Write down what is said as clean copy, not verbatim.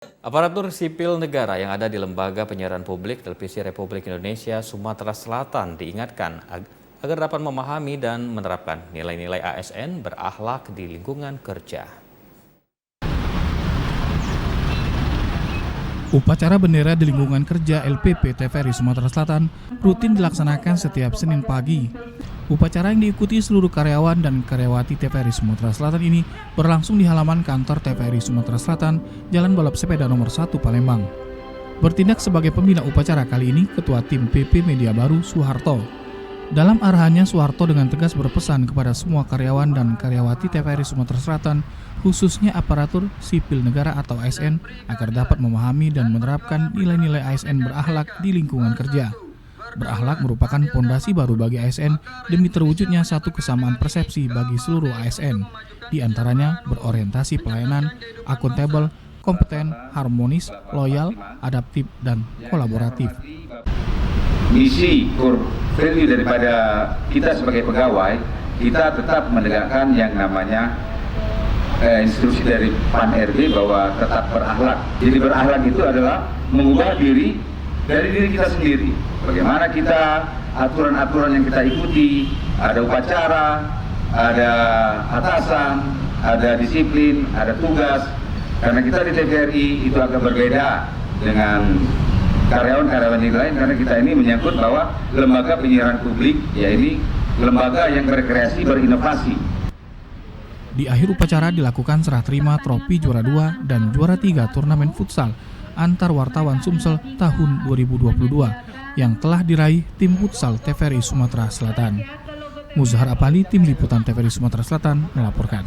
Aparatur sipil negara yang ada di Lembaga Penyiaran Publik Televisi Republik Indonesia Sumatera Selatan diingatkan agar dapat memahami dan menerapkan nilai-nilai ASN berakhlak di lingkungan kerja. Upacara bendera di lingkungan kerja LPP TVRI Sumatera Selatan rutin dilaksanakan setiap Senin pagi. Upacara yang diikuti seluruh karyawan dan karyawati TVRI Sumatera Selatan ini berlangsung di halaman kantor TVRI Sumatera Selatan, Jalan Balap Sepeda nomor 1 Palembang. Bertindak sebagai pembina upacara kali ini, Ketua Tim PP Media Baru Soeharto. Dalam arahannya, Soeharto dengan tegas berpesan kepada semua karyawan dan karyawati TVRI Sumatera Selatan, khususnya aparatur sipil negara atau ASN, agar dapat memahami dan menerapkan nilai-nilai ASN berakhlak di lingkungan kerja. Berakhlak merupakan fondasi baru bagi ASN demi terwujudnya satu kesamaan persepsi bagi seluruh ASN, di antaranya berorientasi pelayanan, akuntabel, kompeten, harmonis, loyal, adaptif, dan kolaboratif. Misi core value daripada kita sebagai pegawai, kita tetap menegakkan yang namanya instruksi dari PAN RB bahwa tetap berakhlak. Jadi berakhlak itu adalah mengubah diri dari diri kita sendiri. Bagaimana kita, aturan-aturan yang kita ikuti, ada upacara, ada atasan, ada disiplin, ada tugas. Karena kita di TVRI itu agak berbeda dengan karyawan-karyawan yang lain, karena kita ini menyangkut bahwa lembaga penyiaran publik, ya ini lembaga yang berkreasi, berinovasi. Di akhir upacara dilakukan serah terima trofi juara 2 dan juara 3 turnamen futsal antar wartawan Sumsel tahun 2022 yang telah diraih tim futsal TVRI Sumatera Selatan. Muzahar Apali, Tim Liputan TVRI Sumatera Selatan melaporkan.